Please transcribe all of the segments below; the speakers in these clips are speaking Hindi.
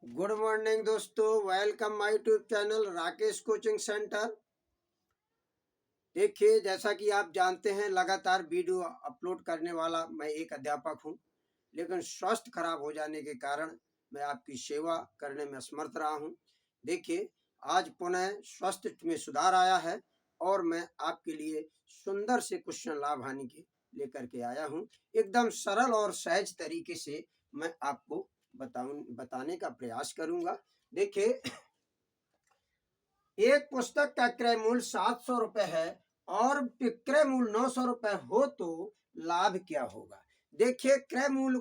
गुड मॉर्निंग दोस्तों, welcome my YouTube channel Rakesh coaching centre. देखिए, जैसा कि आप जानते हैं, लगातार वीडियो अपलोड करने वाला मैं एक अध्यापक हूं, लेकिन स्वास्थ्य खराब हो जाने के कारण मैं आपकी सेवा करने में असमर्थ रहा हूं। देखिए, आज पुनः स्वास्थ्य में सुधार आया है और मैं आपके लिए सुंदर से क्वेश्चन लाभ हानि के लेकर के आया हूं। एकदम सरल और सहज तरीके से मैं आपको बताने का प्रयास करूंगा। देखिए, एक पुस्तक का क्रय मूल्य 700 रुपए है और विक्रय मूल्य 900 रुपए हो तो लाभ क्या होगा। देखिए, क्रय मूल्य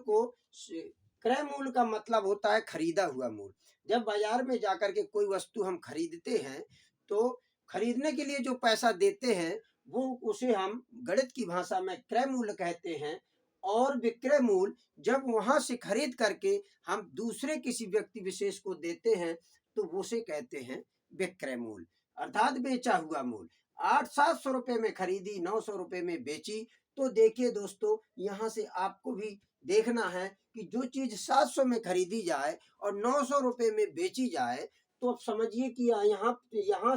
का मतलब होता है खरीदा हुआ मूल्य। जब बाजार में जाकर के कोई वस्तु हम खरीदते हैं तो खरीदने के लिए जो पैसा देते हैं वो उसे हम गणित की भाषा में क्रय मूल्य कहते हैं। और विक्रय मूल्य जब वहां से खरीद करके हम दूसरे किसी व्यक्ति विशेष को देते हैं तो उसे कहते हैं विक्रय मूल्य, अर्थात बेचा हुआ मूल्य। 800-700 रुपए में खरीदी, 900 रुपए में बेची। तो देखिए दोस्तों, यहाँ से आपको भी देखना है कि जो चीज 700 में खरीदी जाए और 900 रुपए में बेची जाए तो अब समझिए कि यहाँ यहाँ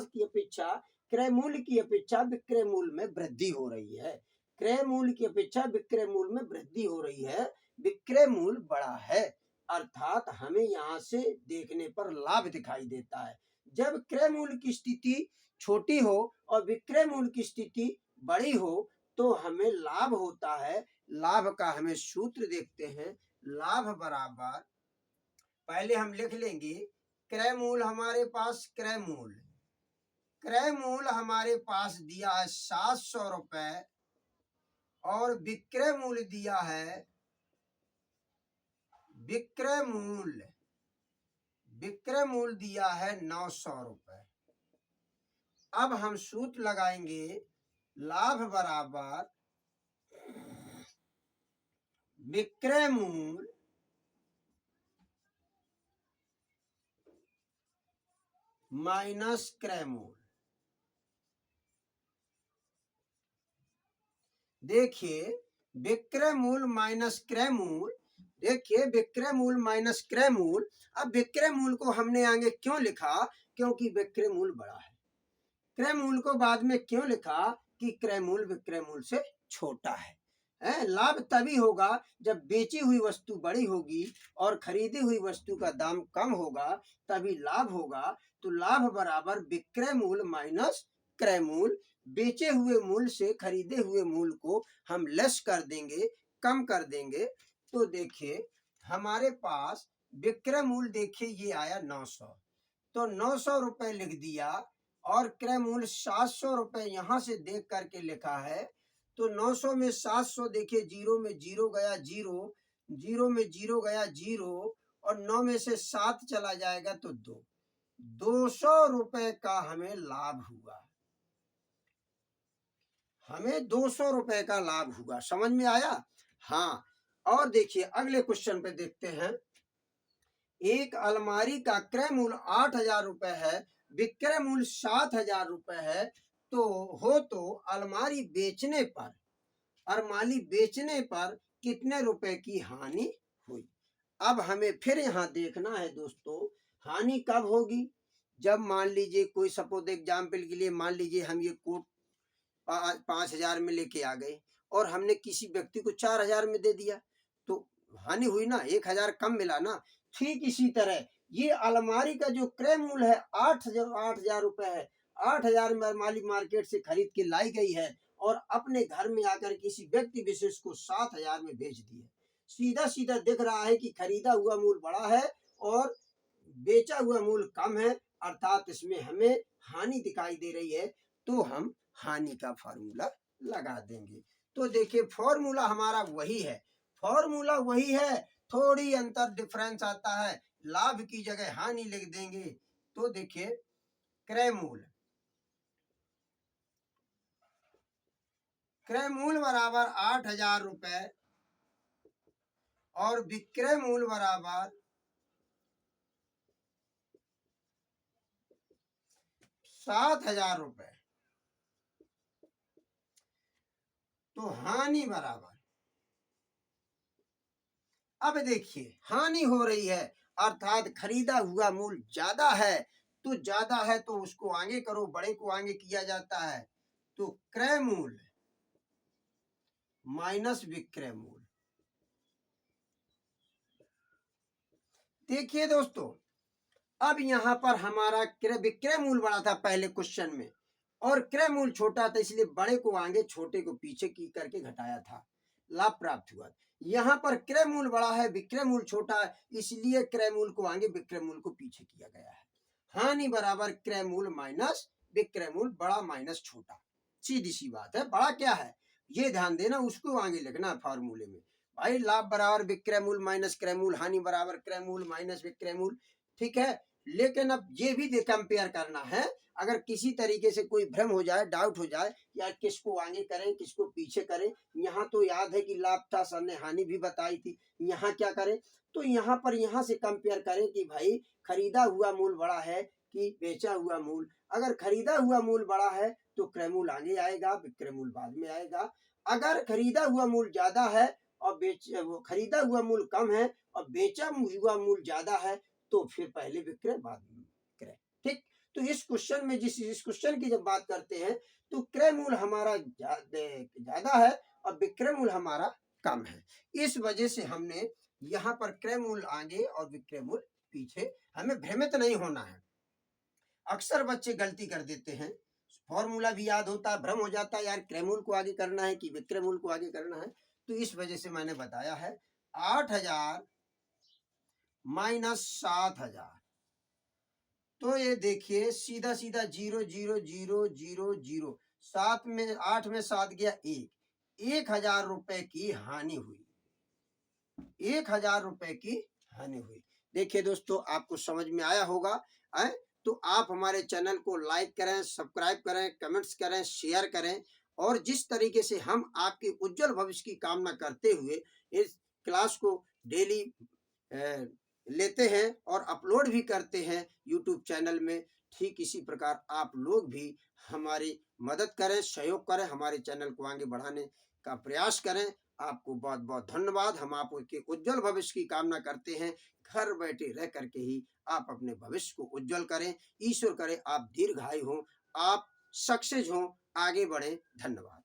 की अपेक्षा क्रय मूल्य की अपेक्षा विक्रय मूल्य में वृद्धि हो रही है। क्रय मूल्य की अपेक्षा विक्रय मूल्य में वृद्धि हो रही है, विक्रय मूल्य बड़ा है, अर्थात हमें यहाँ से देखने पर लाभ दिखाई देता है। जब क्रय मूल्य की स्थिति छोटी हो और विक्रय मूल्य की स्थिति बड़ी हो तो हमें लाभ होता है। लाभ का हमें सूत्र देखते हैं। लाभ बराबर, पहले हम लिख लेंगे क्रय मूल्य, हमारे पास क्रय मूल्य हमारे पास दिया है 700 रुपए और विक्रय मूल्य दिया है विक्रय मूल्य दिया है 900 रुपए। अब हम सूत्र लगाएंगे, लाभ बराबर विक्रय मूल्य माइनस क्रय मूल्य। देखिए, विक्रय मूल्य माइनस क्रय मूल्य, देखिए विक्रय मूल्य माइनस क्रय मूल्य। अब विक्रय मूल्य को हमने आगे क्यों लिखा, क्योंकि विक्रय मूल्य बड़ा है। क्रय मूल्य को बाद में क्यों लिखा कि क्रय मूल्य विक्रय मूल्य से छोटा है। लाभ तभी होगा जब बेची हुई वस्तु बड़ी होगी और खरीदी हुई वस्तु का दाम कम होगा, तभी लाभ होगा। तो लाभ बराबर विक्रय मूल्य माइनस क्रय मूल्य। बेचे हुए मूल्य से खरीदे हुए मूल्य को हम लेस कर देंगे, कम कर देंगे। तो देखिए, हमारे पास विक्रय मूल्य देखिए ये आया 900, तो 900 रुपए लिख दिया और क्रय मूल्य 700 रुपए यहां से देख करके लिखा है। तो 900 में 700, देखिए जीरो में जीरो गया जीरो, जीरो में जीरो गया जीरो, और 9 में से 7 चला जाएगा तो 200 रुपए का हमें लाभ हुआ। हमें 200 रुपए का लाभ हुआ। समझ में आया? हाँ। और देखिए, अगले क्वेश्चन पे देखते हैं। एक अलमारी का क्रय मूल्य 8,000 रुपए है, विक्रय मूल्य 7,000 रुपए है, तो अलमारी बेचने पर कितने रुपए की हानि हुई। अब हमें फिर यहाँ देखना है दोस्तों, हानि कब होगी। जब मान लीजिए, कोई सपोज एग्जाम्पल के लिए मान लीजिए हम ये कोट 5,000 में लेके आ गए और हमने किसी व्यक्ति को 4,000 में दे दिया, तो हानि हुई ना, 1,000 कम मिला ना। ठीक इसी तरह ये अलमारी का जो क्रय मूल्य है 8,000 रुपए है, 8,000 में अलमारी मार्केट से खरीद के लाई गई है और अपने घर में आकर किसी व्यक्ति विशेष को 7,000 में बेच दी है। सीधा सीधा दिख रहा है कि खरीदा हुआ मूल्य बड़ा है और बेचा हुआ मूल्य कम है, अर्थात इसमें हमें हानि दिखाई दे रही है। तो हम हानि का फॉर्मूला लगा देंगे। तो देखिए, फॉर्मूला हमारा वही है, थोड़ी अंतर डिफरेंस आता है, लाभ की जगह हानि लिख देंगे। तो देखिए, क्रय मूल्य बराबर 8,000 रुपए और विक्रय मूल्य बराबर 7,000 रुपए। तो हानि बराबर, अब देखिए हानि हो रही है, अर्थात खरीदा हुआ मूल्य ज्यादा है, तो ज्यादा है तो उसको आगे करो, बड़े को आगे किया जाता है, तो क्रय मूल्य माइनस विक्रय मूल्य। देखिए दोस्तों, अब यहाँ पर हमारा विक्रय मूल्य बड़ा था पहले क्वेश्चन में और क्रय मूल्य छोटा था, इसलिए बड़े को आगे छोटे को पीछे की करके घटाया था, लाभ प्राप्त हुआ। यहाँ पर क्रय मूल्य बड़ा है, विक्रय मूल्य छोटा है, इसलिए क्रय मूल्य को आगे विक्रय मूल्य को पीछे किया गया है। हानि बराबर क्रय मूल्य माइनस विक्रय मूल्य, बड़ा माइनस छोटा, सीधी सी बात है। बड़ा क्या है ये ध्यान देना, उसको आगे लिखना है फार्मूले में। भाई लाभ बराबर विक्रय मूल्य माइनस क्रय मूल्य, हानि बराबर क्रय मूल्य माइनस विक्रय मूल्य, ठीक है। लेकिन अब ये भी कंपेयर करना है, अगर किसी तरीके से कोई भ्रम हो जाए, डाउट हो जाए, या किसको आगे करें किसको पीछे करें, यहाँ तो याद है कि लाभ था, सर ने हानि भी बताई थी, यहाँ क्या करें, तो यहाँ पर यहाँ से कंपेयर करें कि भाई खरीदा हुआ मूल्य बड़ा है कि बेचा हुआ मूल्य। अगर खरीदा हुआ मूल्य बड़ा है तो क्रय मूल्य आगे आएगा, विक्रय मूल्य बाद में आएगा। अगर खरीदा हुआ मूल्य ज्यादा है और खरीदा हुआ मूल्य कम है और बेचा हुआ मूल्य ज्यादा है, तो फिर पहले विक्रय बाद में क्रय, ठीक। तो इस क्वेश्चन में इस क्वेश्चन की जब बात करते हैं तो क्रय मूल्य हमारा ज्यादा है और विक्रय मूल्य हमारा कम है। इस वजह से हमने यहाँ पर क्रय मूल्य आगे और विक्रय मूल्य पीछे, हमें भ्रमित नहीं होना है। अक्सर बच्चे गलती कर देते हैं, फॉर्मूला भी याद होता है, भ्रम हो जाता है यार क्रय मूल्य को आगे करना है कि विक्रय मूल्य को आगे करना है। तो इस वजह से मैंने बताया है 8000 माइनस 7000, तो ये देखिए सीधा सीधा 0 0 0 0 0, 7 में 8 में 7 गया 1000 रुपए की हानि हुई, 1000 रुपए की हानि हुई। देखिए दोस्तों, आपको समझ में आया होगा है? तो आप हमारे चैनल को लाइक करें, सब्सक्राइब करें, कमेंट्स करें, शेयर करें, और जिस तरीके से हम आपके उज्जवल भविष्य की कामना करते हुए इस क्लास को डेली लेते हैं और अपलोड भी करते हैं यूट्यूब चैनल में, ठीक इसी प्रकार आप लोग भी हमारी मदद करें, सहयोग करें, हमारे चैनल को आगे बढ़ाने का प्रयास करें। आपको बहुत बहुत धन्यवाद। हम आपके उज्जवल भविष्य की कामना करते हैं। घर बैठे रह करके ही आप अपने भविष्य को उज्जवल करें। ईश्वर करे आप दीर्घायु हो, आप सक्सेस हो, आगे बढ़े। धन्यवाद।